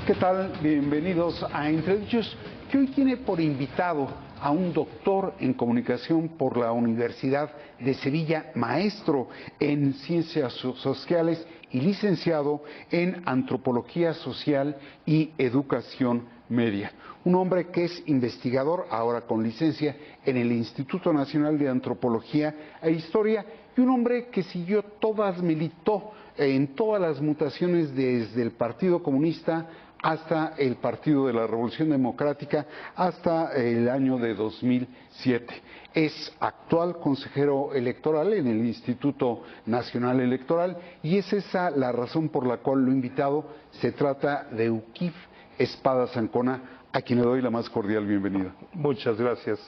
¿Qué tal? Bienvenidos a Entre Dichos, que hoy tiene por invitado a un doctor en comunicación por la Universidad de Sevilla, maestro en ciencias sociales y licenciado en antropología social y educación media. Un hombre que es investigador, ahora con licencia, en el Instituto Nacional de Antropología e Historia, y un hombre que militó en todas las mutaciones desde el Partido Comunista hasta el Partido de la Revolución Democrática, hasta el año de 2007. Es actual consejero electoral en el Instituto Nacional Electoral y es esa la razón por la cual lo he invitado. Se trata de Eukif Espadas Ancona, a quien le doy la más cordial bienvenida. Muchas gracias.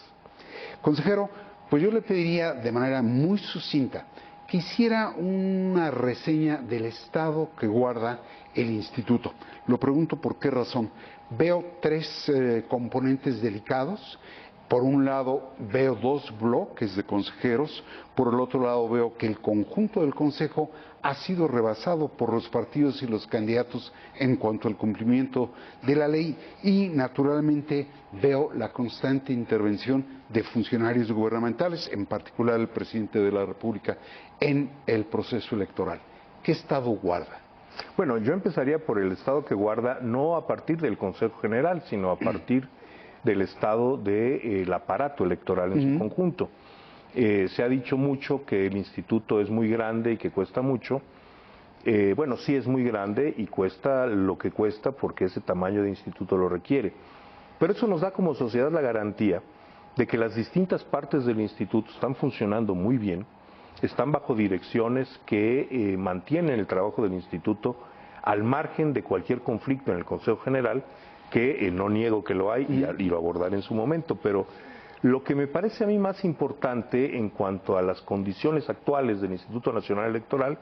Consejero, pues yo le pediría de manera muy sucinta que hiciera una reseña del estado que guarda el instituto. Lo pregunto por qué razón. Veo tres componentes delicados. Por un lado veo dos bloques de consejeros, por el otro lado veo que el conjunto del consejo ha sido rebasado por los partidos y los candidatos en cuanto al cumplimiento de la ley y naturalmente veo la constante intervención de funcionarios gubernamentales, en particular el presidente de la República, en el proceso electoral. ¿Qué estado guarda? Bueno, yo empezaría por el estado que guarda, no a partir del Consejo General, sino a partir del estado del aparato electoral en su conjunto. Se ha dicho mucho que el instituto es muy grande y que cuesta mucho. Bueno, sí es muy grande y cuesta lo que cuesta porque ese tamaño de instituto lo requiere. Pero eso nos da como sociedad la garantía de que las distintas partes del instituto están funcionando muy bien, están bajo direcciones que mantienen el trabajo del instituto al margen de cualquier conflicto en el Consejo General, que no niego que lo hay y lo abordaré en su momento, pero lo que me parece a mí más importante en cuanto a las condiciones actuales del Instituto Nacional Electoral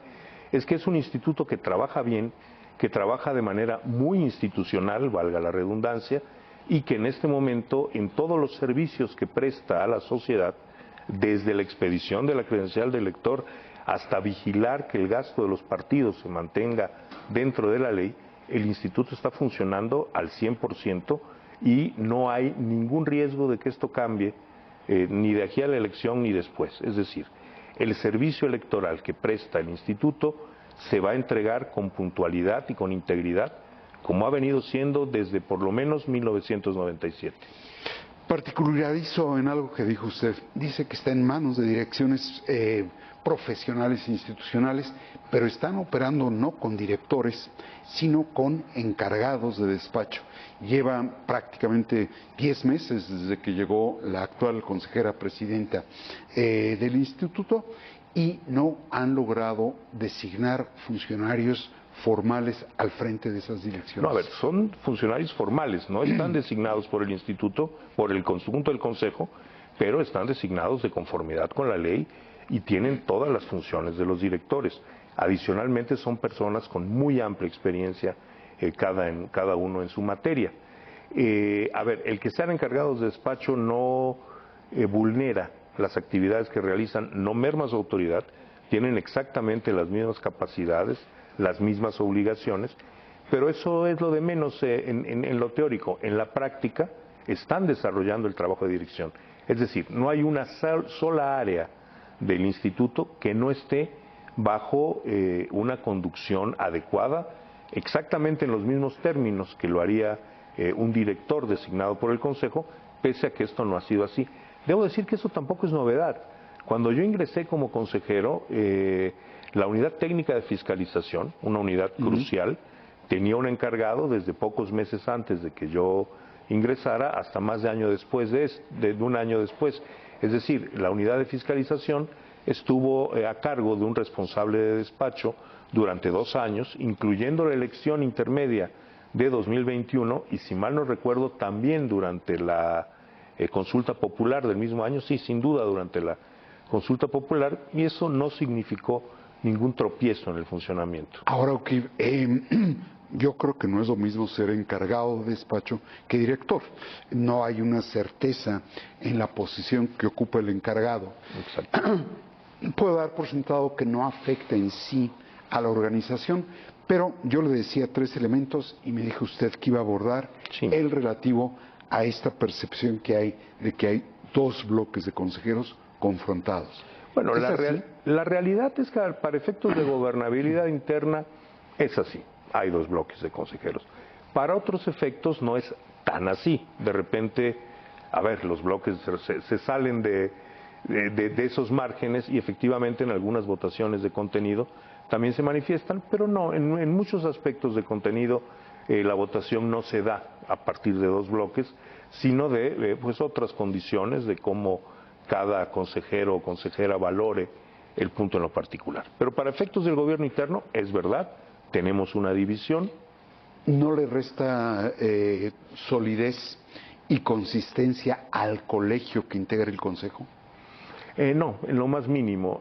es que es un instituto que trabaja bien, que trabaja de manera muy institucional, valga la redundancia, y que en este momento en todos los servicios que presta a la sociedad, desde la expedición de la credencial de elector hasta vigilar que el gasto de los partidos se mantenga dentro de la ley, el instituto está funcionando al 100% y no hay ningún riesgo de que esto cambie ni de aquí a la elección ni después. Es decir, el servicio electoral que presta el instituto se va a entregar con puntualidad y con integridad, como ha venido siendo desde por lo menos 1997. Particularizo en algo que dijo usted. Dice que está en manos de direcciones profesionales e institucionales, pero están operando no con directores, sino con encargados de despacho. Llevan prácticamente 10 meses desde que llegó la actual consejera presidenta del instituto y no han logrado designar funcionarios formales al frente de esas direcciones. No, a ver, son funcionarios formales, no están designados por el instituto, por el conjunto del consejo, pero están designados de conformidad con la ley y tienen todas las funciones de los directores. Adicionalmente son personas con muy amplia experiencia, cada uno en su materia. A ver, el que sean encargados de despacho no vulnera las actividades que realizan, no merma su autoridad, tienen exactamente las mismas capacidades, las mismas obligaciones, pero eso es lo de menos en lo teórico. En la práctica están desarrollando el trabajo de dirección. Es decir, no hay una sola área del instituto que no esté bajo una conducción adecuada, exactamente en los mismos términos que lo haría un director designado por el Consejo, pese a que esto no ha sido así. Debo decir que eso tampoco es novedad. Cuando yo ingresé como consejero, la unidad técnica de fiscalización, una unidad crucial, tenía un encargado desde pocos meses antes de que yo ingresara hasta más de un año después. Es decir, la unidad de fiscalización estuvo a cargo de un responsable de despacho durante 2 años, incluyendo la elección intermedia de 2021 y, si mal no recuerdo, también durante la consulta popular del mismo año, sí, sin duda durante la consulta popular, y eso no significó ningún tropiezo en el funcionamiento. Ahora, yo creo que no es lo mismo ser encargado de despacho que director. No hay una certeza en la posición que ocupa el encargado. Exacto. Puedo dar por sentado que no afecta en sí a la organización, pero yo le decía 3 elementos y me dijo usted que iba a abordar el relativo a esta percepción que hay de que hay 2 bloques de consejeros confrontados. Bueno, la realidad es que para efectos de gobernabilidad interna es así, hay 2 bloques de consejeros. Para otros efectos no es tan así, de repente, a ver, los bloques se salen de esos márgenes y efectivamente en algunas votaciones de contenido también se manifiestan, pero no, en muchos aspectos de contenido la votación no se da a partir de 2 bloques, sino de pues otras condiciones de cómo cada consejero o consejera valore el punto en lo particular. Pero para efectos del gobierno interno, es verdad, tenemos una división. ¿No le resta solidez y consistencia al colegio que integra el Consejo? No, en lo más mínimo.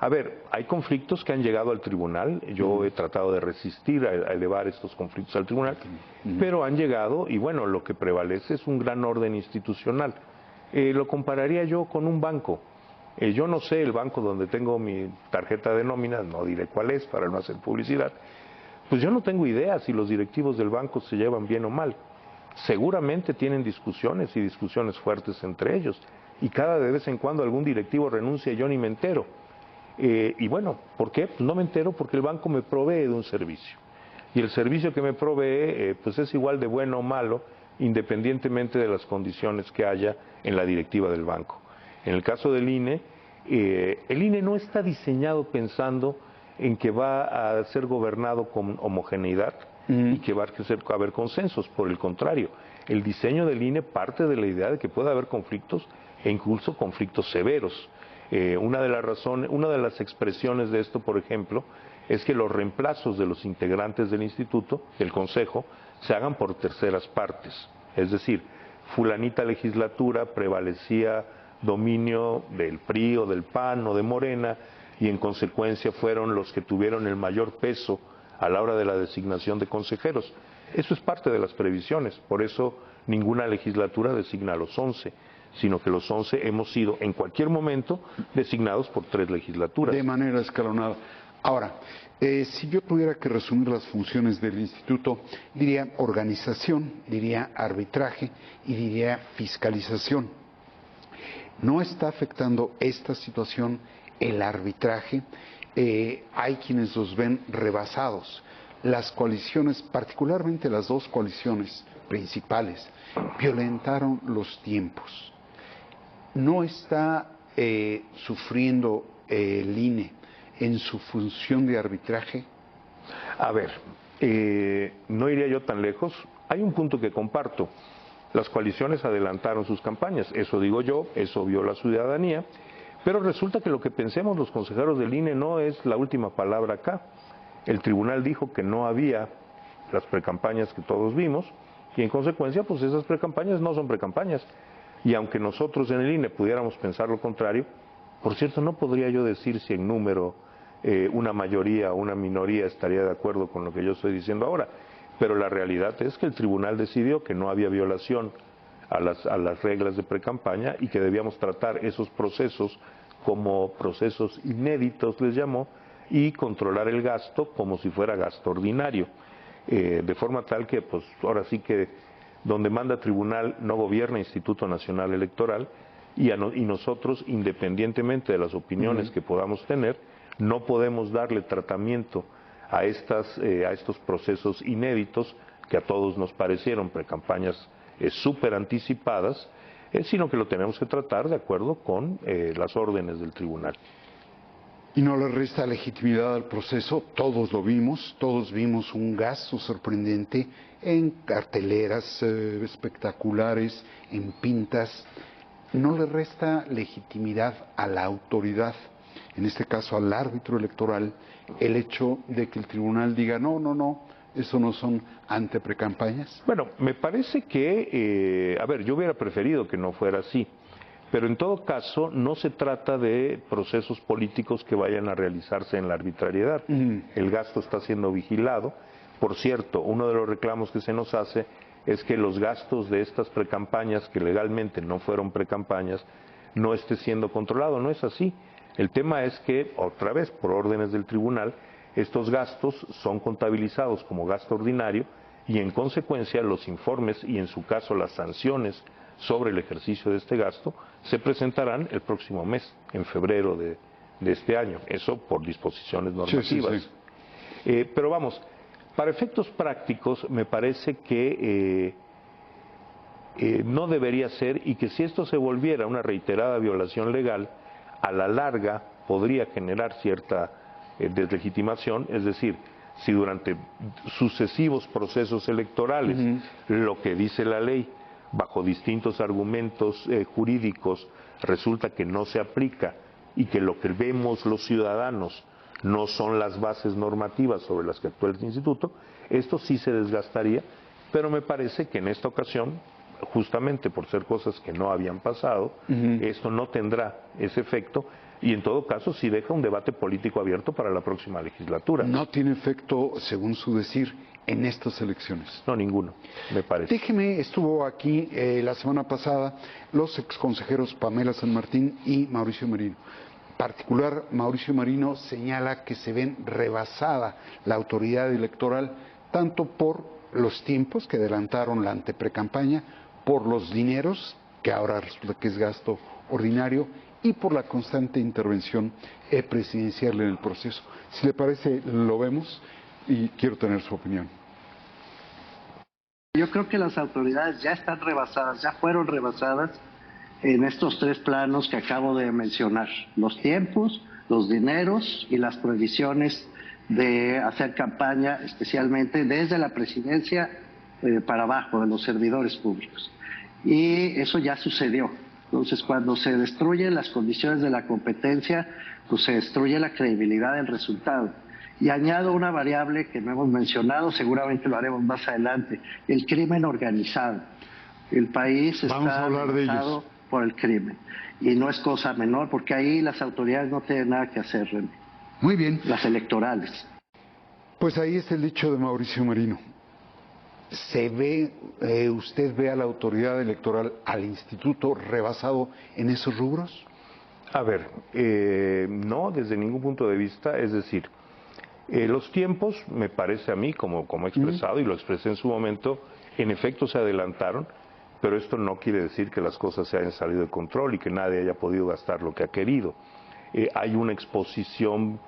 A ver, hay conflictos que han llegado al tribunal, yo he tratado de resistir a elevar estos conflictos al tribunal, pero han llegado y bueno, lo que prevalece es un gran orden institucional. Lo compararía yo con un banco. Yo no sé el banco donde tengo mi tarjeta de nómina, no diré cuál es para no hacer publicidad, pues yo no tengo idea si los directivos del banco se llevan bien o mal. Seguramente tienen discusiones y discusiones fuertes entre ellos y cada de vez en cuando algún directivo renuncia y yo ni me entero. Y bueno, ¿por qué? Pues no me entero porque el banco me provee de un servicio. Y el servicio que me provee pues es igual de bueno o malo, independientemente de las condiciones que haya en la directiva del banco. En el caso del INE, el INE no está diseñado pensando en que va a ser gobernado con homogeneidad y que va a haber consensos. Por el contrario, el diseño del INE parte de la idea de que puede haber conflictos e incluso conflictos severos. Una de las expresiones de esto, por ejemplo, es que los reemplazos de los integrantes del instituto, del consejo, se hagan por terceras partes. Es decir, fulanita legislatura prevalecía dominio del PRI o del PAN o de Morena y en consecuencia fueron los que tuvieron el mayor peso a la hora de la designación de consejeros. Eso es parte de las previsiones, por eso ninguna legislatura designa a los 11, sino que los 11 hemos sido en cualquier momento designados por 3 legislaturas. De manera escalonada. Ahora, si yo tuviera que resumir las funciones del instituto, diría organización, diría arbitraje y diría fiscalización. ¿No está afectando esta situación el arbitraje? Hay quienes los ven rebasados. Las coaliciones, particularmente las 2 coaliciones principales, violentaron los tiempos. ¿No está sufriendo el INE en su función de arbitraje? A ver, no iría yo tan lejos. Hay un punto que comparto. Las coaliciones adelantaron sus campañas, eso digo yo, eso vio la ciudadanía, pero resulta que lo que pensemos los consejeros del INE no es la última palabra acá. El tribunal dijo que no había las precampañas que todos vimos y en consecuencia pues esas precampañas no son precampañas. Y aunque nosotros en el INE pudiéramos pensar lo contrario, por cierto no podría yo decir si en número una mayoría o una minoría estaría de acuerdo con lo que yo estoy diciendo ahora. Pero la realidad es que el tribunal decidió que no había violación a las reglas de precampaña y que debíamos tratar esos procesos como procesos inéditos, les llamó, y controlar el gasto como si fuera gasto ordinario. De forma tal que, pues, ahora sí que donde manda tribunal no gobierna Instituto Nacional Electoral y nosotros, independientemente de las opiniones que podamos tener, no podemos darle tratamiento a estos procesos inéditos que a todos nos parecieron precampañas súper anticipadas, sino que lo tenemos que tratar de acuerdo con las órdenes del tribunal. Y no le resta legitimidad al proceso, todos lo vimos, todos vimos un gasto sorprendente en carteleras espectaculares, en pintas. No le resta legitimidad a la autoridad, en este caso al árbitro electoral, el hecho de que el tribunal diga no, eso no son anteprecampañas. Bueno, me parece que, a ver, yo hubiera preferido que no fuera así, pero en todo caso no se trata de procesos políticos que vayan a realizarse en la arbitrariedad. El gasto está siendo vigilado. Por cierto, uno de los reclamos que se nos hace es que los gastos de estas precampañas, que legalmente no fueron precampañas, no esté siendo controlado. No es así. El tema es que, otra vez, por órdenes del tribunal, estos gastos son contabilizados como gasto ordinario y en consecuencia los informes y en su caso las sanciones sobre el ejercicio de este gasto se presentarán el próximo mes, en febrero de este año. Eso por disposiciones normativas. Pero vamos, para efectos prácticos me parece que no debería ser, y que si esto se volviera una reiterada violación legal, a la larga podría generar cierta deslegitimación, es decir, si durante sucesivos procesos electorales lo que dice la ley, bajo distintos argumentos jurídicos, resulta que no se aplica y que lo que vemos los ciudadanos no son las bases normativas sobre las que actúa el instituto, esto sí se desgastaría, pero me parece que en esta ocasión, justamente por ser cosas que no habían pasado, esto no tendrá ese efecto y en todo caso sí deja un debate político abierto para la próxima legislatura. No tiene efecto, según su decir, en estas elecciones. No, ninguno, me parece. Déjeme, estuvo aquí la semana pasada los exconsejeros Pamela San Martín y Mauricio Merino. En particular, Mauricio Merino señala que se ven rebasada la autoridad electoral tanto por los tiempos que adelantaron la anteprecampaña, por los dineros, que ahora resulta que es gasto ordinario, y por la constante intervención presidencial en el proceso. Si le parece, lo vemos y quiero tener su opinión. Yo creo que las autoridades ya están rebasadas, ya fueron rebasadas en estos tres planos que acabo de mencionar: los tiempos, los dineros y las previsiones de hacer campaña, especialmente desde la presidencia para abajo, de los servidores públicos. Y eso ya sucedió. Entonces, cuando se destruyen las condiciones de la competencia, pues se destruye la credibilidad del resultado. Y añado una variable que no hemos mencionado, seguramente lo haremos más adelante: el crimen organizado. El país está amenazado por el crimen. Y no es cosa menor, porque ahí las autoridades no tienen nada que hacer, René. Muy bien. Las electorales. Pues ahí está el dicho de Mauricio Merino. ¿Usted ve a la autoridad electoral, al instituto, rebasado en esos rubros? A ver, no, desde ningún punto de vista. Es decir, los tiempos, me parece a mí, como he expresado y lo expresé en su momento, en efecto se adelantaron, pero esto no quiere decir que las cosas se hayan salido de control y que nadie haya podido gastar lo que ha querido. Hay una exposición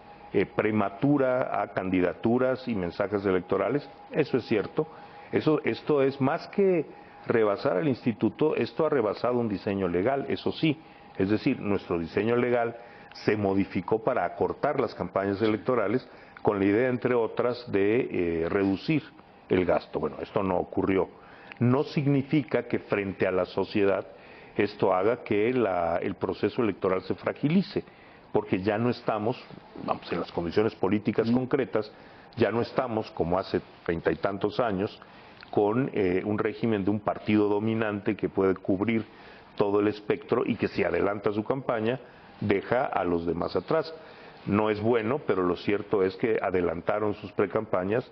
prematura a candidaturas y mensajes electorales, eso es cierto. Esto es más que rebasar al instituto, esto ha rebasado un diseño legal, eso sí. Es decir, nuestro diseño legal se modificó para acortar las campañas electorales con la idea, entre otras, de reducir el gasto. Bueno, esto no ocurrió. No significa que frente a la sociedad esto haga que el proceso electoral se fragilice, porque ya no estamos, vamos, en las condiciones políticas concretas, ya no estamos, como hace 30 y tantos años, con un régimen de un partido dominante que puede cubrir todo el espectro y que si adelanta su campaña deja a los demás atrás. No es bueno, pero lo cierto es que adelantaron sus precampañas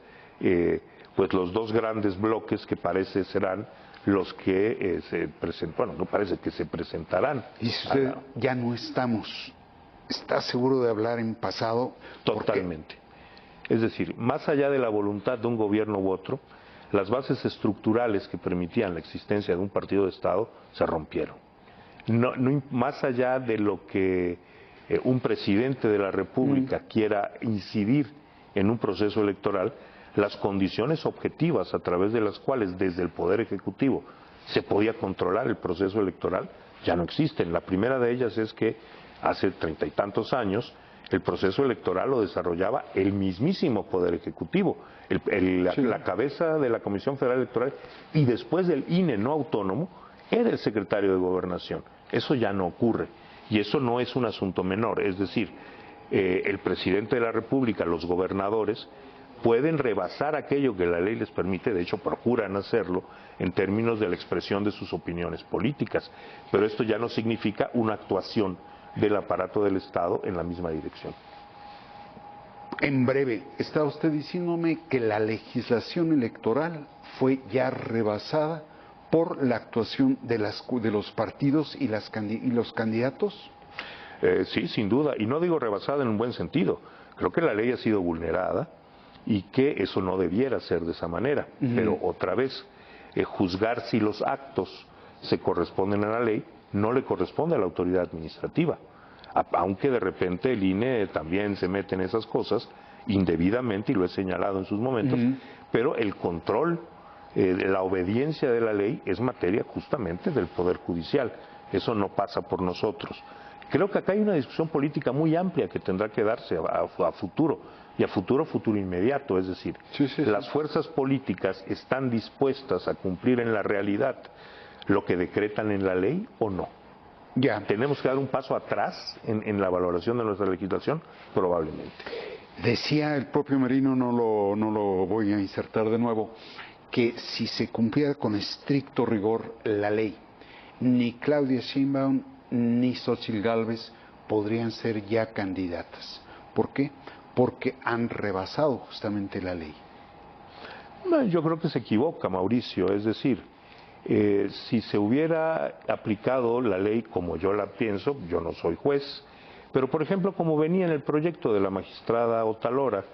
pues los dos grandes bloques que parece serán los que se presentan, bueno, no parece que se presentarán. Y si usted ya no estamos, ¿está seguro de hablar en pasado? Totalmente. Es decir, más allá de la voluntad de un gobierno u otro, las bases estructurales que permitían la existencia de un partido de Estado se rompieron. Más allá de lo que un presidente de la República quiera incidir en un proceso electoral, las condiciones objetivas a través de las cuales desde el Poder Ejecutivo se podía controlar el proceso electoral ya no existen. La primera de ellas es que hace 30 y tantos años el proceso electoral lo desarrollaba el mismísimo Poder Ejecutivo, la cabeza de la Comisión Federal Electoral y después del INE no autónomo era el secretario de Gobernación. Eso ya no ocurre y eso no es un asunto menor, es decir, el presidente de la República, los gobernadores pueden rebasar aquello que la ley les permite, de hecho procuran hacerlo en términos de la expresión de sus opiniones políticas, pero esto ya no significa una actuación del aparato del Estado en la misma dirección. En breve, está usted diciéndome que la legislación electoral fue ya rebasada por la actuación de los partidos y los candidatos? Sí, sin duda, y no digo rebasada en un buen sentido. Creo que la ley ha sido vulnerada y que eso no debiera ser de esa manera. Pero otra vez, juzgar si los actos se corresponden a la ley no le corresponde a la autoridad administrativa. Aunque de repente el INE también se mete en esas cosas indebidamente, y lo he señalado en sus momentos, pero el control, la obediencia de la ley es materia justamente del Poder Judicial. Eso no pasa por nosotros. Creo que acá hay una discusión política muy amplia que tendrá que darse a futuro, y a futuro inmediato, es decir, las fuerzas políticas están dispuestas a cumplir en la realidad lo que decretan en la ley o no. Ya. ¿Tenemos que dar un paso atrás en la valoración de nuestra legislación? Probablemente. Decía el propio Merino, no lo voy a insertar de nuevo, que si se cumpliera con estricto rigor la ley, ni Claudia Sheinbaum ni Xóchitl Gálvez podrían ser ya candidatas. ¿Por qué? Porque han rebasado justamente la ley. Yo creo que se equivoca, Mauricio, es decir, si se hubiera aplicado la ley como yo la pienso, yo no soy juez, pero por ejemplo como venía en el proyecto de la magistrada Otalora,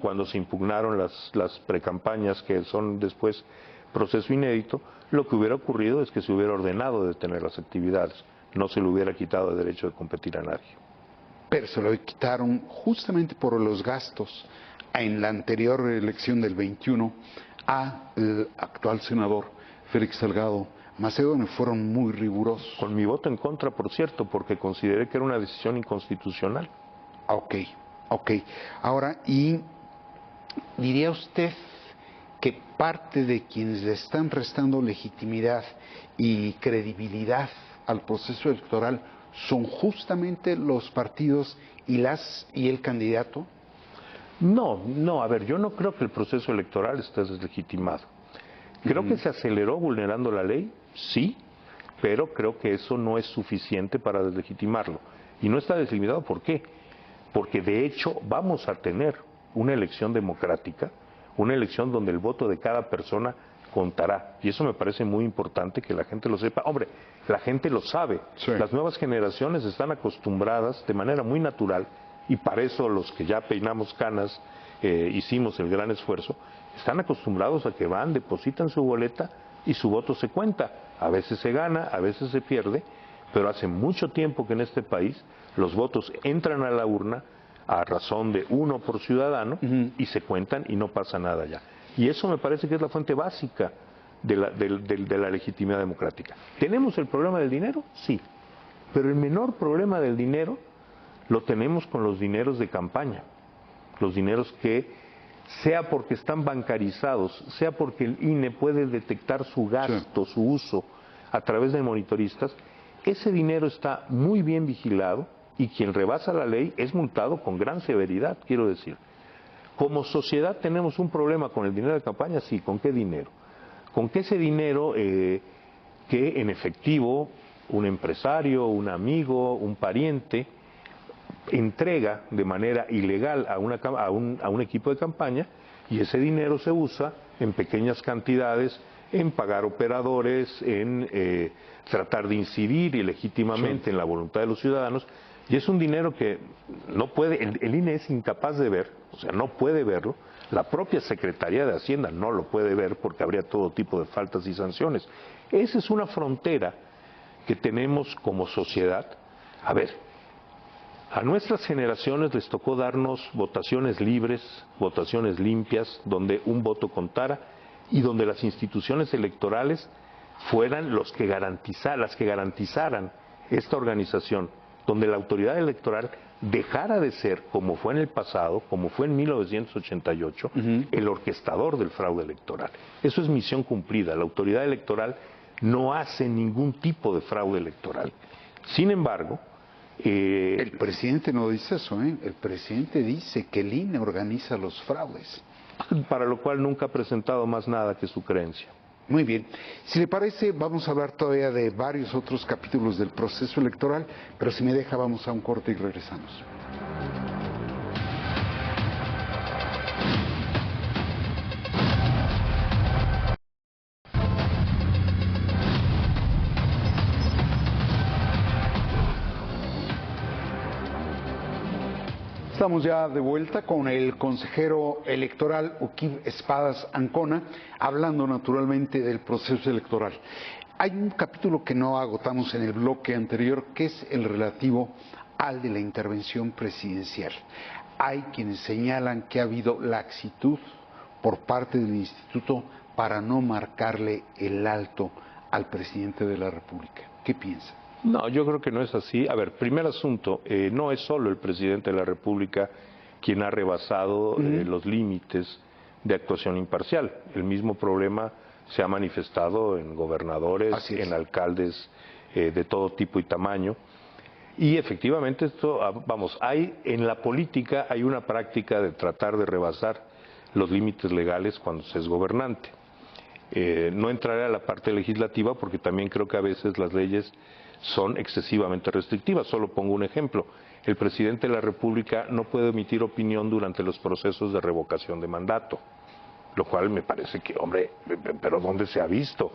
cuando se impugnaron las precampañas que son después proceso inédito, lo que hubiera ocurrido es que se hubiera ordenado detener las actividades, no se le hubiera quitado el derecho de competir a nadie. Pero se lo quitaron justamente por los gastos en la anterior elección del 21 al actual senador Félix Salgado Macedonio. Fueron muy rigurosos. Con mi voto en contra, por cierto, porque consideré que era una decisión inconstitucional. Ok. Ahora, ¿y diría usted que parte de quienes le están restando legitimidad y credibilidad al proceso electoral son justamente los partidos y el candidato? No, a ver, yo no creo que el proceso electoral esté deslegitimado. Creo que se aceleró vulnerando la ley, sí, pero creo que eso no es suficiente para deslegitimarlo. Y no está deslegitimado, ¿por qué? Porque de hecho vamos a tener una elección democrática, una elección donde el voto de cada persona contará. Y eso me parece muy importante que la gente lo sepa. Hombre, la gente lo sabe. Sí. Las nuevas generaciones están acostumbradas de manera muy natural, y para eso los que ya peinamos canas hicimos el gran esfuerzo, están acostumbrados a que van, depositan su boleta y su voto se cuenta. A veces se gana, a veces se pierde, pero hace mucho tiempo que en este país los votos entran a la urna a razón de uno por ciudadano y se cuentan y no pasa nada ya. Y eso me parece que es la fuente básica de la legitimidad democrática. ¿Tenemos el problema del dinero? Sí, pero el menor problema del dinero lo tenemos con los dineros de campaña, los dineros que, sea porque están bancarizados, sea porque el INE puede detectar su gasto, su uso a través de monitoristas, ese dinero está muy bien vigilado y quien rebasa la ley es multado con gran severidad, quiero decir. Como sociedad tenemos un problema con el dinero de campaña, sí, ¿con qué dinero? Con que ese dinero que en efectivo un empresario, un amigo, un pariente entrega de manera ilegal a un equipo de campaña, y ese dinero se usa en pequeñas cantidades en pagar operadores, en tratar de incidir ilegítimamente en la voluntad de los ciudadanos, y es un dinero que no puede, el INE es incapaz de ver, o sea, no puede verlo, la propia Secretaría de Hacienda no lo puede ver porque habría todo tipo de faltas y sanciones. Esa es una frontera que tenemos como sociedad. A ver, a nuestras generaciones les tocó darnos votaciones libres, votaciones limpias, donde un voto contara y donde las instituciones electorales fueran las que garantizaran esta organización, donde la autoridad electoral dejara de ser, como fue en el pasado, como fue en 1988, el orquestador del fraude electoral. Eso es misión cumplida. La autoridad electoral no hace ningún tipo de fraude electoral. Sin embargo, el presidente no dice eso, ¿eh? El presidente dice que el INE organiza los fraudes. Para lo cual nunca ha presentado más nada que su creencia. Muy bien. Si le parece, vamos a hablar todavía de varios otros capítulos del proceso electoral, pero si me deja, vamos a un corte y regresamos. Estamos ya de vuelta con el consejero electoral Uquib Espadas Ancona, hablando naturalmente del proceso electoral. Hay un capítulo que no agotamos en el bloque anterior, que es el relativo al de la intervención presidencial. Hay quienes señalan que ha habido laxitud por parte del instituto para no marcarle el alto al presidente de la República. ¿Qué piensa? No, yo creo que no es así. A ver, primer asunto, no es solo el presidente de la República quien ha rebasado los límites de actuación imparcial. El mismo problema se ha manifestado en gobernadores, en alcaldes de todo tipo y tamaño. Y efectivamente esto, vamos, en la política hay una práctica de tratar de rebasar los límites legales cuando se es gobernante. No entraré a la parte legislativa porque también creo que a veces las leyes son excesivamente restrictivas. Solo pongo un ejemplo. El presidente de la República no puede emitir opinión durante los procesos de revocación de mandato, lo cual me parece que, hombre, pero ¿dónde se ha visto?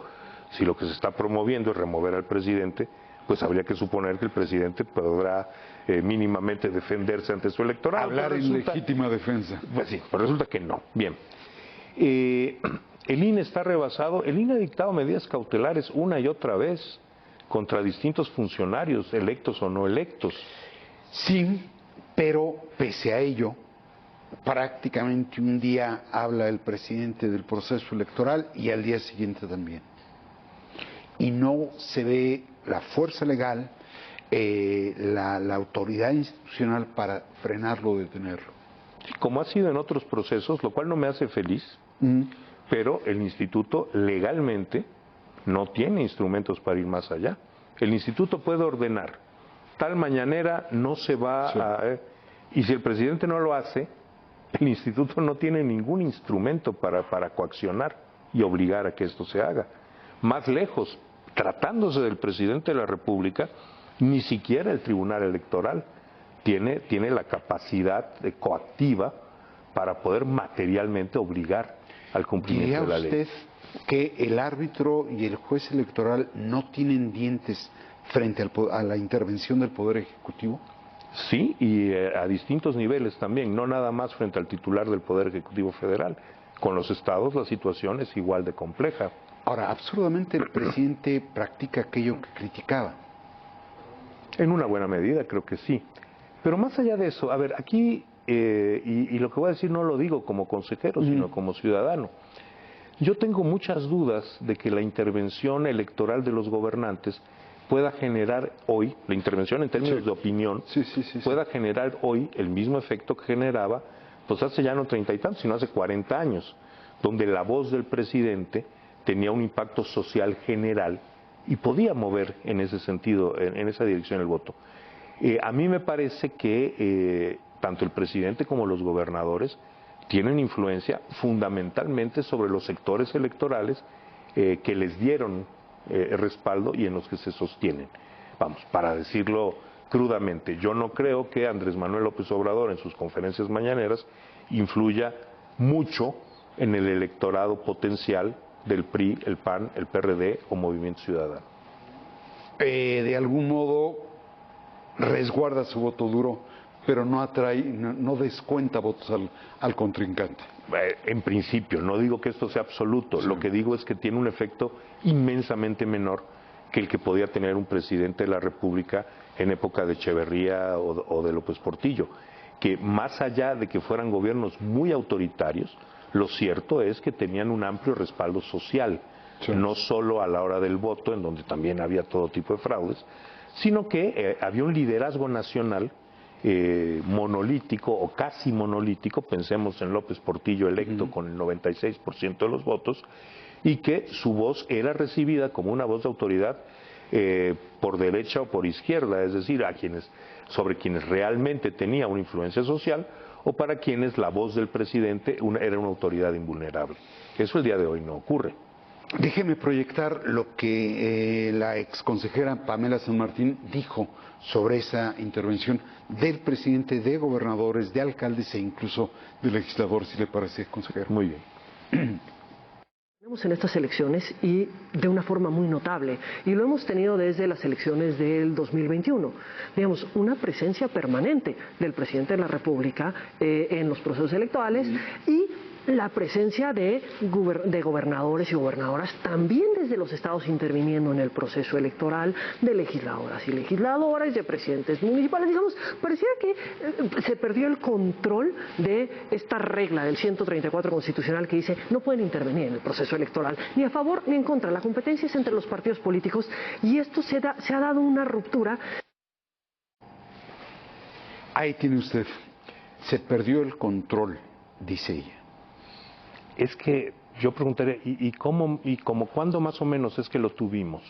Si lo que se está promoviendo es remover al presidente, pues habría que suponer que el presidente podrá mínimamente defenderse ante su electorado. Hablar en legítima defensa. Pues sí, pero resulta que no. Bien. El INE está rebasado. El INE ha dictado medidas cautelares una y otra vez contra distintos funcionarios, electos o no electos. Sí, pero pese a ello, prácticamente un día habla el presidente del proceso electoral y al día siguiente también. Y no se ve la fuerza legal, la autoridad institucional para frenarlo o detenerlo. Como ha sido en otros procesos, lo cual no me hace feliz, pero el instituto legalmente no tiene instrumentos para ir más allá. El instituto puede ordenar, tal mañanera no se va a... y si el presidente no lo hace, el instituto no tiene ningún instrumento para coaccionar y obligar a que esto se haga. Más lejos, tratándose del presidente de la República, ni siquiera el Tribunal Electoral tiene la capacidad coactiva para poder materialmente obligar al cumplimiento de la ley. ¿Diría usted que el árbitro y el juez electoral no tienen dientes frente a la intervención del Poder Ejecutivo? Sí, y a distintos niveles también, no nada más frente al titular del Poder Ejecutivo Federal. Con los estados la situación es igual de compleja. Ahora, absurdamente el presidente practica aquello que criticaba. En una buena medida, creo que sí. Pero más allá de eso, a ver, aquí, y lo que voy a decir no lo digo como consejero, sino como ciudadano. Yo tengo muchas dudas de que la intervención electoral de los gobernantes pueda generar hoy, la intervención en términos de opinión, pueda generar hoy el mismo efecto que generaba, pues hace ya no 30 y tantos, sino hace 40 años, donde la voz del presidente tenía un impacto social general y podía mover en ese sentido, en esa dirección el voto. A mí me parece que tanto el presidente como los gobernadores tienen influencia fundamentalmente sobre los sectores electorales que les dieron respaldo y en los que se sostienen. Vamos, para decirlo crudamente, yo no creo que Andrés Manuel López Obrador en sus conferencias mañaneras influya mucho en el electorado potencial del PRI, el PAN, el PRD o Movimiento Ciudadano. De algún modo resguarda su voto duro, pero no atrae, no descuenta votos al contrincante. En principio, no digo que esto sea absoluto, lo que digo es que tiene un efecto inmensamente menor que el que podía tener un presidente de la República en época de Echeverría o de López Portillo, que más allá de que fueran gobiernos muy autoritarios, lo cierto es que tenían un amplio respaldo social, no solo a la hora del voto, en donde también había todo tipo de fraudes, sino que había un liderazgo nacional monolítico o casi monolítico, pensemos en López Portillo electo con el 96% de los votos, y que su voz era recibida como una voz de autoridad por derecha o por izquierda, es decir, sobre quienes realmente tenía una influencia social o para quienes la voz del presidente era una autoridad invulnerable. Eso el día de hoy no ocurre. Déjeme proyectar lo que la exconsejera Pamela San Martín dijo sobre esa intervención del presidente, de gobernadores, de alcaldes e incluso de legisladores, si le parece, consejero. Muy bien. En estas elecciones y de una forma muy notable, y lo hemos tenido desde las elecciones del 2021, digamos, una presencia permanente del presidente de la República en los procesos electorales y la presencia de gobernadores y gobernadoras también desde los estados interviniendo en el proceso electoral, de legisladoras y legisladoras, de presidentes municipales. Digamos, parecía que se perdió el control de esta regla del 134 constitucional que dice no pueden intervenir en el proceso electoral, ni a favor ni en contra. La competencia es entre los partidos políticos y esto se ha dado una ruptura. Ahí tiene usted, se perdió el control, dice ella. Es que yo preguntaría, ¿y cómo cuándo más o menos es que lo tuvimos?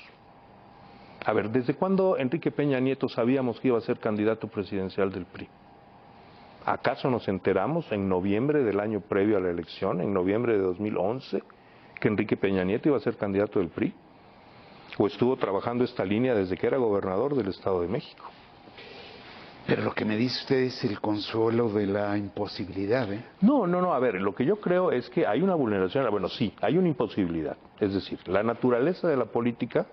A ver, ¿desde cuándo Enrique Peña Nieto sabíamos que iba a ser candidato presidencial del PRI? ¿Acaso nos enteramos en noviembre del año previo a la elección, en noviembre de 2011, que Enrique Peña Nieto iba a ser candidato del PRI? ¿O estuvo trabajando esta línea desde que era gobernador del Estado de México? Pero lo que me dice usted es el consuelo de la imposibilidad, ¿eh? No, a ver, lo que yo creo es que hay una vulneración, bueno, sí, hay una imposibilidad. Es decir, la naturaleza de la política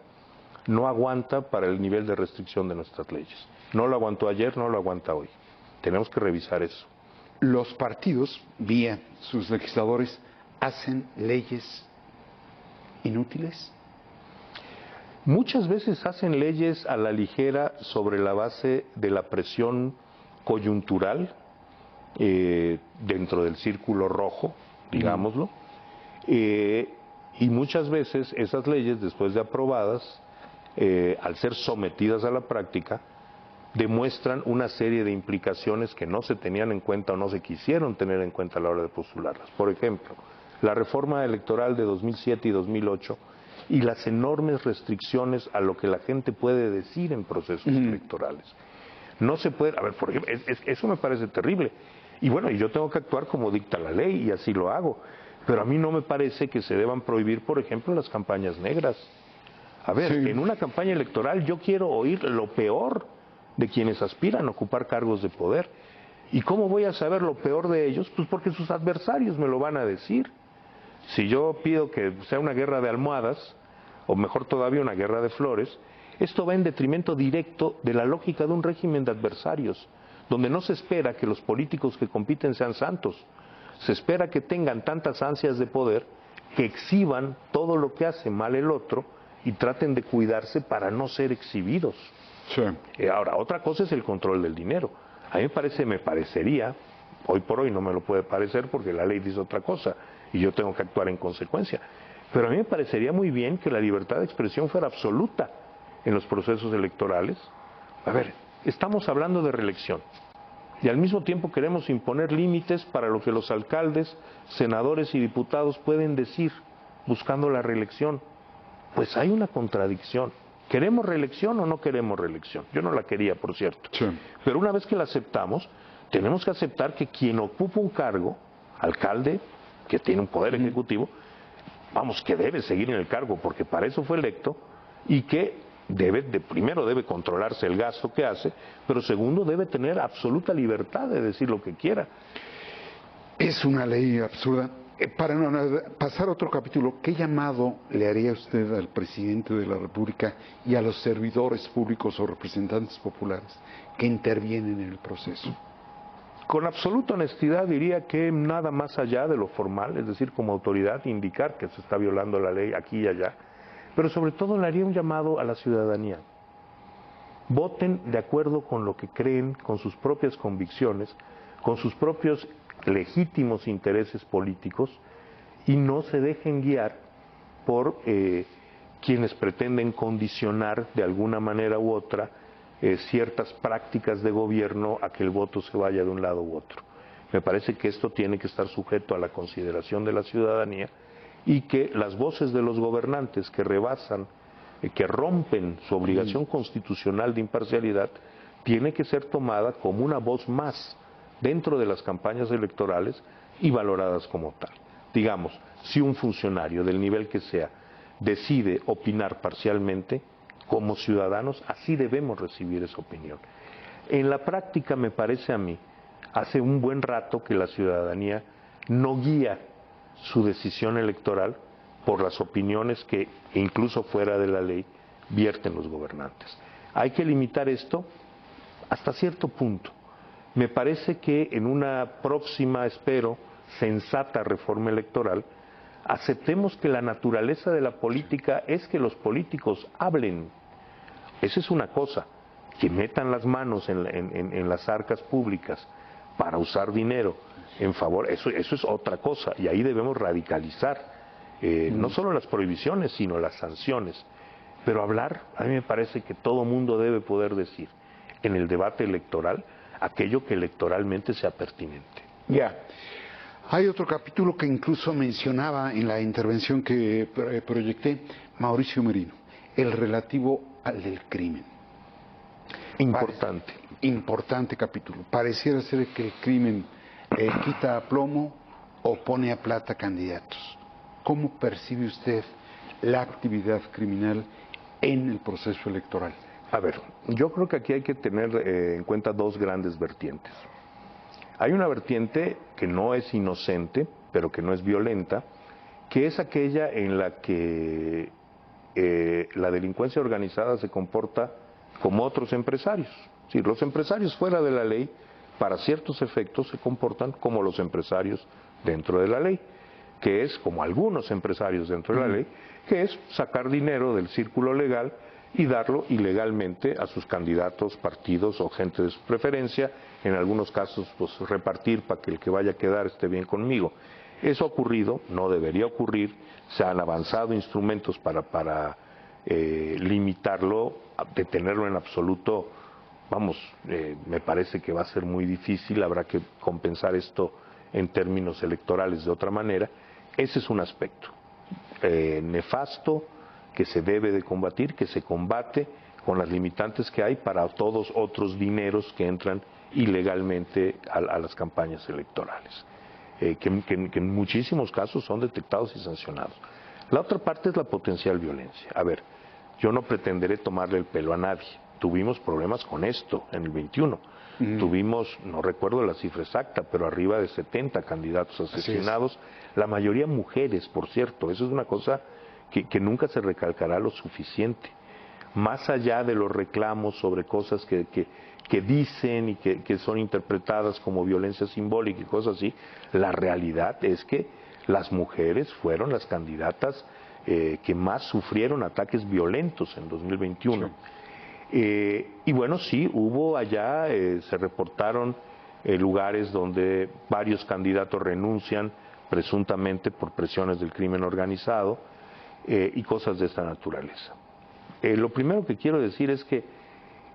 no aguanta para el nivel de restricción de nuestras leyes. No lo aguantó ayer, no lo aguanta hoy. Tenemos que revisar eso. Los partidos, vía sus legisladores, hacen leyes inútiles. Muchas veces hacen leyes a la ligera sobre la base de la presión coyuntural dentro del círculo rojo, digámoslo, y muchas veces esas leyes, después de aprobadas, al ser sometidas a la práctica, demuestran una serie de implicaciones que no se tenían en cuenta o no se quisieron tener en cuenta a la hora de postularlas. Por ejemplo, la reforma electoral de 2007 y 2008 y las enormes restricciones a lo que la gente puede decir en procesos electorales. No se puede, a ver, por ejemplo, eso me parece terrible. Y bueno, yo tengo que actuar como dicta la ley y así lo hago. Pero a mí no me parece que se deban prohibir, por ejemplo, las campañas negras. A ver, en una campaña electoral yo quiero oír lo peor de quienes aspiran a ocupar cargos de poder. ¿Y cómo voy a saber lo peor de ellos? Pues porque sus adversarios me lo van a decir. Si yo pido que sea una guerra de almohadas, o mejor todavía una guerra de flores, esto va en detrimento directo de la lógica de un régimen de adversarios, donde no se espera que los políticos que compiten sean santos, se espera que tengan tantas ansias de poder que exhiban todo lo que hace mal el otro y traten de cuidarse para no ser exhibidos. Sí. Ahora, otra cosa es el control del dinero. A mí me parecería, hoy por hoy no me lo puede parecer porque la ley dice otra cosa y yo tengo que actuar en consecuencia, pero a mí me parecería muy bien que la libertad de expresión fuera absoluta en los procesos electorales. A ver, estamos hablando de reelección y al mismo tiempo queremos imponer límites para lo que los alcaldes, senadores y diputados pueden decir buscando la reelección. Pues hay una contradicción. ¿Queremos reelección o no queremos reelección? Yo no la quería, por cierto. Sí. Pero una vez que la aceptamos, tenemos que aceptar que quien ocupa un cargo, alcalde, que tiene un poder ejecutivo, vamos, que debe seguir en el cargo porque para eso fue electo y que primero debe controlarse el gasto que hace, pero segundo debe tener absoluta libertad de decir lo que quiera. Es una ley absurda. Para pasar a otro capítulo, ¿qué llamado le haría usted al presidente de la República y a los servidores públicos o representantes populares que intervienen en el proceso? Con absoluta honestidad diría que nada más allá de lo formal, es decir, como autoridad, indicar que se está violando la ley aquí y allá, pero sobre todo le haría un llamado a la ciudadanía. Voten de acuerdo con lo que creen, con sus propias convicciones, con sus propios legítimos intereses políticos y no se dejen guiar por quienes pretenden condicionar de alguna manera u otra ciertas prácticas de gobierno a que el voto se vaya de un lado u otro. Me parece que esto tiene que estar sujeto a la consideración de la ciudadanía y que las voces de los gobernantes que rebasan, que rompen su obligación constitucional de imparcialidad, tiene que ser tomada como una voz más dentro de las campañas electorales y valoradas como tal. Digamos, si un funcionario del nivel que sea decide opinar parcialmente, como ciudadanos así debemos recibir esa opinión. En la práctica me parece a mí, hace un buen rato que la ciudadanía no guía su decisión electoral por las opiniones que, incluso fuera de la ley, vierten los gobernantes. Hay que limitar esto hasta cierto punto. Me parece que en una próxima, espero, sensata reforma electoral, aceptemos que la naturaleza de la política es que los políticos hablen. Esa es una cosa, que metan las manos en las arcas públicas para usar dinero en favor, eso es otra cosa, y ahí debemos radicalizar, no solo las prohibiciones, sino las sanciones. Pero hablar, a mí me parece que todo mundo debe poder decir en el debate electoral aquello que electoralmente sea pertinente. Ya. Hay otro capítulo que incluso mencionaba en la intervención que proyecté Mauricio Merino, el relativo al del crimen. Importante. Importante capítulo. Pareciera ser que el crimen quita a plomo o pone a plata candidatos. ¿Cómo percibe usted la actividad criminal en el proceso electoral? A ver, yo creo que aquí hay que tener en cuenta dos grandes vertientes. Hay una vertiente que no es inocente, pero que no es violenta, que es aquella en la que la delincuencia organizada se comporta como otros empresarios. Sí, los empresarios fuera de la ley, para ciertos efectos, se comportan como los empresarios dentro de la ley, que es como algunos empresarios dentro de la ley, que es sacar dinero del círculo legal y darlo ilegalmente a sus candidatos, partidos o gente de su preferencia, en algunos casos pues repartir para que el que vaya a quedar esté bien conmigo. Eso ha ocurrido, no debería ocurrir, se han avanzado instrumentos para limitarlo, detenerlo en absoluto, vamos, me parece que va a ser muy difícil, habrá que compensar esto en términos electorales de otra manera. Ese es un aspecto nefasto, que se debe de combatir, que se combate con las limitantes que hay para todos otros dineros que entran ilegalmente a las campañas electorales, que en muchísimos casos son detectados y sancionados. La otra parte es la potencial violencia. A ver, yo no pretenderé tomarle el pelo a nadie. Tuvimos problemas con esto en el 21. Tuvimos, no recuerdo la cifra exacta, pero arriba de 70 candidatos asesinados, la mayoría mujeres, por cierto. Eso es una cosa que nunca se recalcará lo suficiente. Más allá de los reclamos sobre cosas que dicen y que son interpretadas como violencia simbólica y cosas así, la realidad es que las mujeres fueron las candidatas que más sufrieron ataques violentos en 2021. Sí. Y bueno, sí, hubo allá, se reportaron lugares donde varios candidatos renuncian presuntamente por presiones del crimen organizado y cosas de esta naturaleza. Lo primero que quiero decir es que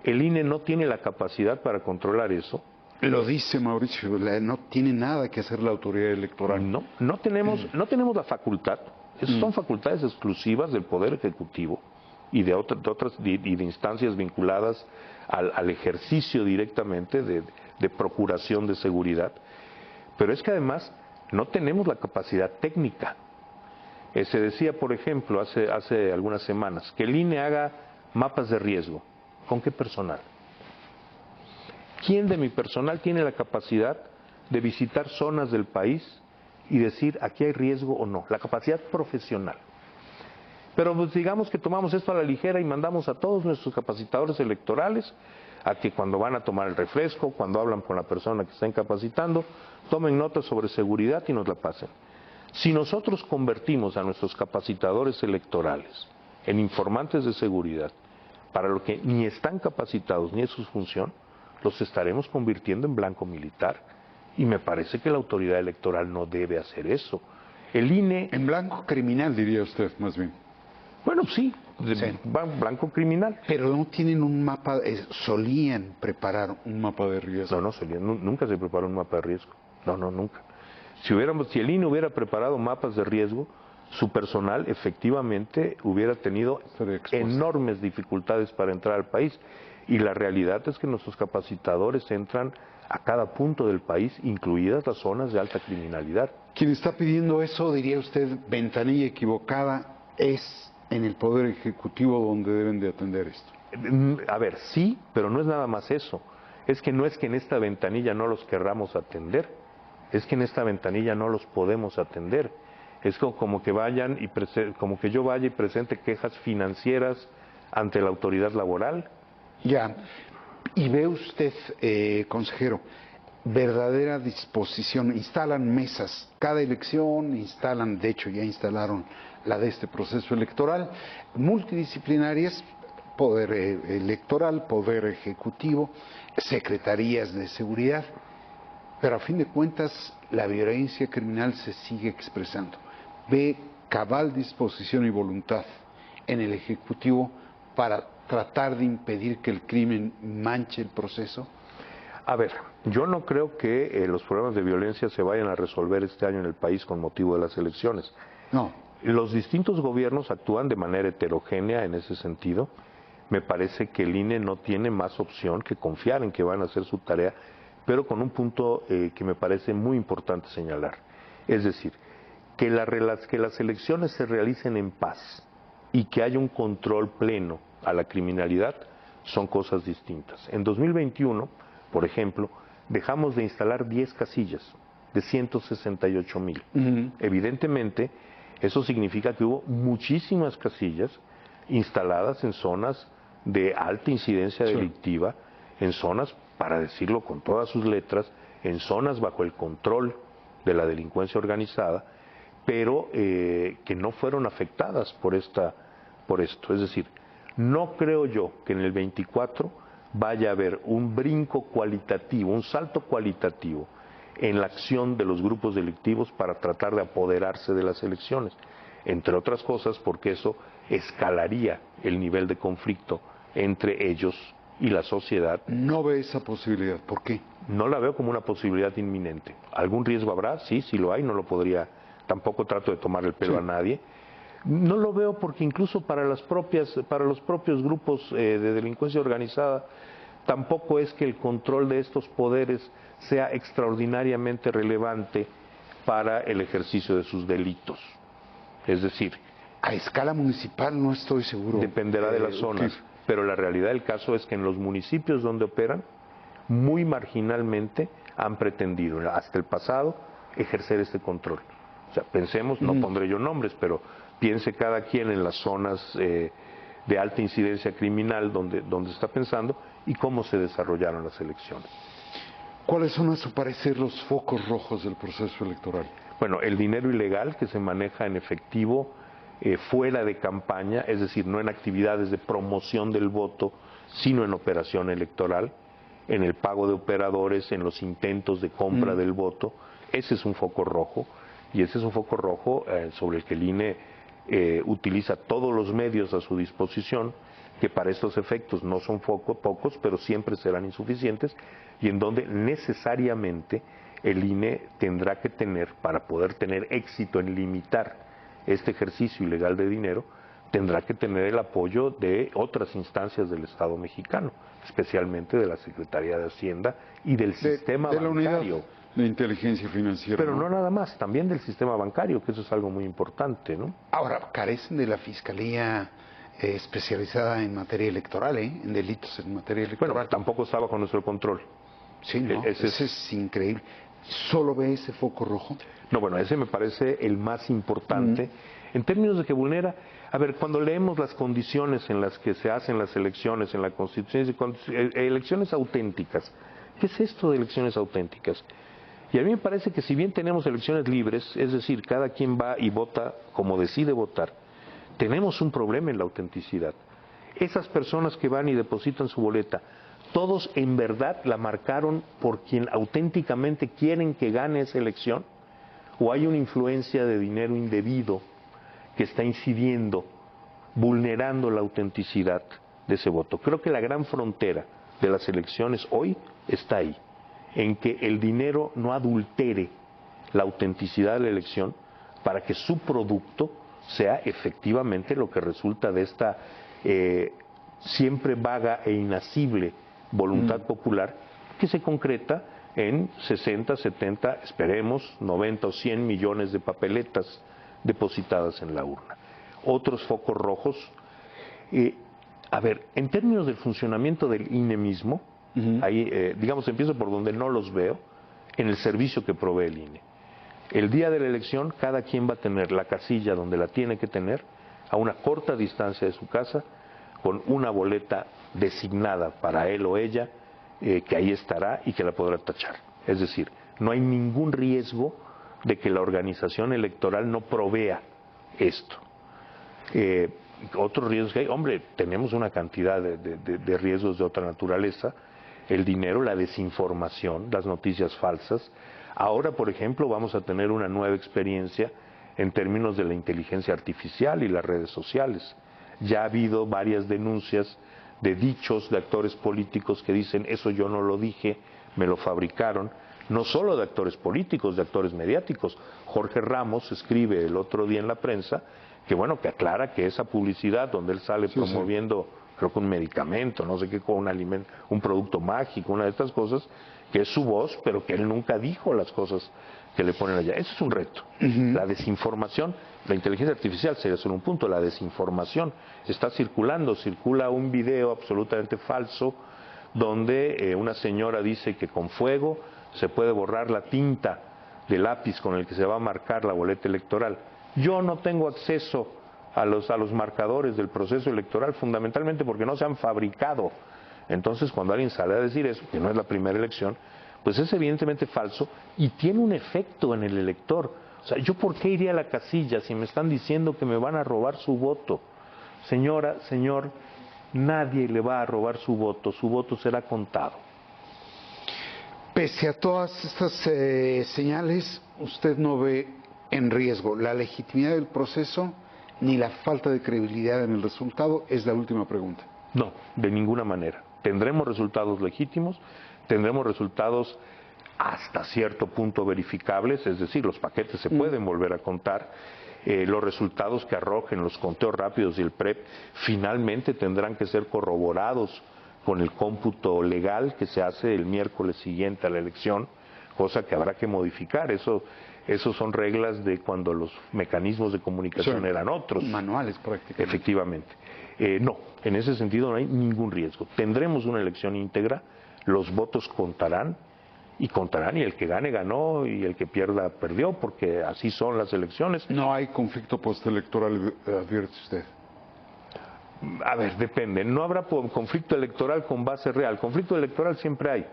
el INE no tiene la capacidad para controlar eso. Lo dice Mauricio, no tiene nada que hacer la autoridad electoral. No tenemos la facultad. Esas son facultades exclusivas del Poder Ejecutivo y de otras y de instancias vinculadas al ejercicio directamente de procuración de seguridad. Pero es que además no tenemos la capacidad técnica. Se decía, por ejemplo, hace algunas semanas, que el INE haga mapas de riesgo. ¿Con qué personal? ¿Quién de mi personal tiene la capacidad de visitar zonas del país y decir aquí hay riesgo o no? La capacidad profesional. Pero pues, digamos que tomamos esto a la ligera y mandamos a todos nuestros capacitadores electorales a que cuando van a tomar el refresco, cuando hablan con la persona que está incapacitando, tomen notas sobre seguridad y nos la pasen. Si nosotros convertimos a nuestros capacitadores electorales en informantes de seguridad, para lo que ni están capacitados ni es su función, los estaremos convirtiendo en blanco militar. Y me parece que la autoridad electoral no debe hacer eso. El INE... En blanco criminal, diría usted, más bien. Bueno, sí, blanco criminal. Pero no tienen un mapa, solían preparar un mapa de riesgo. No, nunca se preparó un mapa de riesgo. No, nunca. Si el INE hubiera preparado mapas de riesgo, su personal efectivamente hubiera tenido enormes dificultades para entrar al país. Y la realidad es que nuestros capacitadores entran a cada punto del país, incluidas las zonas de alta criminalidad. Quien está pidiendo eso, diría usted, ventanilla equivocada, es en el Poder Ejecutivo donde deben de atender esto. A ver, sí, pero no es nada más eso. Es que no es que en esta ventanilla no los querramos atender, es que en esta ventanilla no los podemos atender. Es como que vayan y como que yo vaya y presente quejas financieras ante la autoridad laboral. Ya. Y ve usted, consejero, verdadera disposición. Instalan mesas. Cada elección instalan, de hecho ya instalaron la de este proceso electoral, multidisciplinarias, poder electoral, poder ejecutivo, secretarías de seguridad. Pero a fin de cuentas, la violencia criminal se sigue expresando. Ve cabal disposición y voluntad en el Ejecutivo para tratar de impedir que el crimen manche el proceso. A ver, yo no creo que los problemas de violencia se vayan a resolver este año en el país con motivo de las elecciones. No. Los distintos gobiernos actúan de manera heterogénea en ese sentido. Me parece que el INE no tiene más opción que confiar en que van a hacer su tarea, pero con un punto que me parece muy importante señalar. Es decir, que las elecciones se realicen en paz y que haya un control pleno a la criminalidad son cosas distintas. En 2021, por ejemplo, dejamos de instalar 10 casillas de 168,000. Evidentemente, eso significa que hubo muchísimas casillas instaladas en zonas de alta incidencia delictiva, en zonas, para decirlo con todas sus letras, en zonas bajo el control de la delincuencia organizada, pero que no fueron afectadas por esto. Es decir, no creo yo que en el 24 vaya a haber un brinco cualitativo, un salto cualitativo en la acción de los grupos delictivos para tratar de apoderarse de las elecciones, entre otras cosas porque eso escalaría el nivel de conflicto entre ellos y la sociedad. No ve esa posibilidad, ¿por qué? No la veo como una posibilidad inminente. ¿Algún riesgo habrá? Sí, sí lo hay, no lo podría, tampoco trato de tomar el pelo a nadie. No lo veo porque incluso para los propios grupos de delincuencia organizada, tampoco es que el control de estos poderes sea extraordinariamente relevante para el ejercicio de sus delitos. Es decir, a escala municipal no estoy seguro. Dependerá de las zonas, pero la realidad del caso es que en los municipios donde operan, muy marginalmente han pretendido, hasta el pasado, ejercer este control. O sea, pensemos, no pondré yo nombres, pero piense cada quien en las zonas de alta incidencia criminal donde está pensando y cómo se desarrollaron las elecciones. ¿Cuáles son, a su parecer, los focos rojos del proceso electoral? Bueno, el dinero ilegal que se maneja en efectivo fuera de campaña, es decir, no en actividades de promoción del voto, sino en operación electoral, en el pago de operadores, en los intentos de compra del voto. Ese es un foco rojo, y ese es un foco rojo sobre el que el INE utiliza todos los medios a su disposición, que para estos efectos no son pocos, pero siempre serán insuficientes, y en donde necesariamente el INE tendrá que tener, para poder tener éxito en limitar este ejercicio ilegal de dinero, tendrá que tener el apoyo de otras instancias del Estado mexicano, especialmente de la Secretaría de Hacienda y del sistema de la bancario. Unidad de Inteligencia Financiera. Pero no nada más, también del sistema bancario, que eso es algo muy importante, ¿no? Ahora, carecen de la Fiscalía especializada en materia electoral, en delitos en materia electoral. Bueno, tampoco está bajo nuestro control. Sí, no, ese es increíble. ¿Solo ve ese foco rojo? No, bueno, ese me parece el más importante. En términos de que vulnera, a ver, cuando leemos las condiciones en las que se hacen las elecciones en la Constitución, elecciones auténticas. ¿Qué es esto de elecciones auténticas? Y a mí me parece que si bien tenemos elecciones libres, es decir, cada quien va y vota como decide votar, tenemos un problema en la autenticidad. Esas personas que van y depositan su boleta, ¿todos en verdad la marcaron por quien auténticamente quieren que gane esa elección? ¿O hay una influencia de dinero indebido que está incidiendo, vulnerando la autenticidad de ese voto? Creo que la gran frontera de las elecciones hoy está ahí, en que el dinero no adultere la autenticidad de la elección para que su producto sea efectivamente lo que resulta de esta siempre vaga e inasible voluntad popular que se concreta en 60, 70, esperemos, 90 o 100 millones de papeletas depositadas en la urna. Otros focos rojos, a ver, en términos del funcionamiento del INE mismo, ahí, digamos, empiezo por donde no los veo, en el servicio que provee el INE. El día de la elección, cada quien va a tener la casilla donde la tiene que tener, a una corta distancia de su casa, con una boleta designada para él o ella, que ahí estará y que la podrá tachar. Es decir, no hay ningún riesgo de que la organización electoral no provea esto. Otros riesgos que hay, hombre, tenemos una cantidad de riesgos de otra naturaleza, el dinero, la desinformación, las noticias falsas. Ahora, por ejemplo, vamos a tener una nueva experiencia en términos de la inteligencia artificial y las redes sociales. Ya ha habido varias denuncias de dichos de actores políticos que dicen, eso yo no lo dije, me lo fabricaron. No solo de actores políticos, de actores mediáticos. Jorge Ramos escribe el otro día en la prensa que, bueno, que aclara que esa publicidad donde él sale promoviendo, creo que un medicamento, no sé qué, con un alimento, un producto mágico, una de estas cosas, que es su voz, pero que él nunca dijo las cosas que le ponen allá. Eso es un reto. La desinformación, la inteligencia artificial sería solo un punto, la desinformación está circulando, circula un video absolutamente falso donde una señora dice que con fuego se puede borrar la tinta de lápiz con el que se va a marcar la boleta electoral. Yo no tengo acceso a los marcadores del proceso electoral, fundamentalmente porque no se han fabricado. Entonces, cuando alguien sale a decir eso, que no es la primera elección, pues es evidentemente falso y tiene un efecto en el elector. O sea, ¿yo por qué iría a la casilla si me están diciendo que me van a robar su voto? Señora, señor, nadie le va a robar su voto será contado. Pese a todas estas señales, usted no ve en riesgo la legitimidad del proceso ni la falta de credibilidad en el resultado, es la última pregunta. No, de ninguna manera. Tendremos resultados legítimos, tendremos resultados hasta cierto punto verificables, es decir, los paquetes se pueden volver a contar, los resultados que arrojen los conteos rápidos y el PREP finalmente tendrán que ser corroborados con el cómputo legal que se hace el miércoles siguiente a la elección, cosa que habrá que modificar. Eso son reglas de cuando los mecanismos de comunicación eran otros. Manuales prácticamente. Efectivamente. No, en ese sentido no hay ningún riesgo. Tendremos una elección íntegra, los votos contarán, y el que gane ganó y el que pierda perdió, porque así son las elecciones. No hay conflicto postelectoral, advierte usted. A ver, depende. No habrá conflicto electoral con base real. Conflicto electoral siempre hay.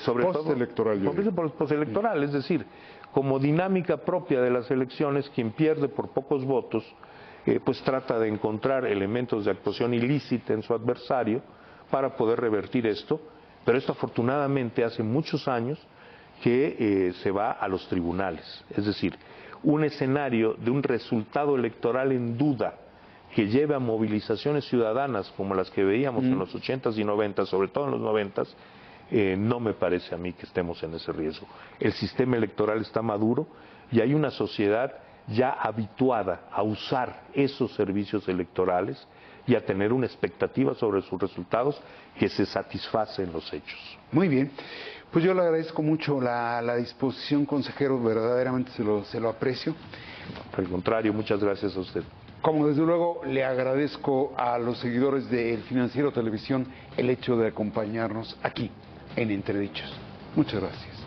Sobre postelectoral, todo conflicto postelectoral, es decir, como dinámica propia de las elecciones, quien pierde por pocos votos, pues trata de encontrar elementos de actuación ilícita en su adversario para poder revertir esto. Pero esto afortunadamente hace muchos años que se va a los tribunales. Es decir, un escenario de un resultado electoral en duda que lleve a movilizaciones ciudadanas como las que veíamos en los 80s y 90s, sobre todo en los 90s, no me parece a mí que estemos en ese riesgo. El sistema electoral está maduro y hay una sociedad ya habituada a usar esos servicios electorales y a tener una expectativa sobre sus resultados que se satisface en los hechos. Muy bien, pues yo le agradezco mucho la disposición, consejero, verdaderamente se lo aprecio. Al contrario, muchas gracias a usted. Como desde luego le agradezco a los seguidores de El Financiero Televisión el hecho de acompañarnos aquí en Entredichos. Muchas gracias.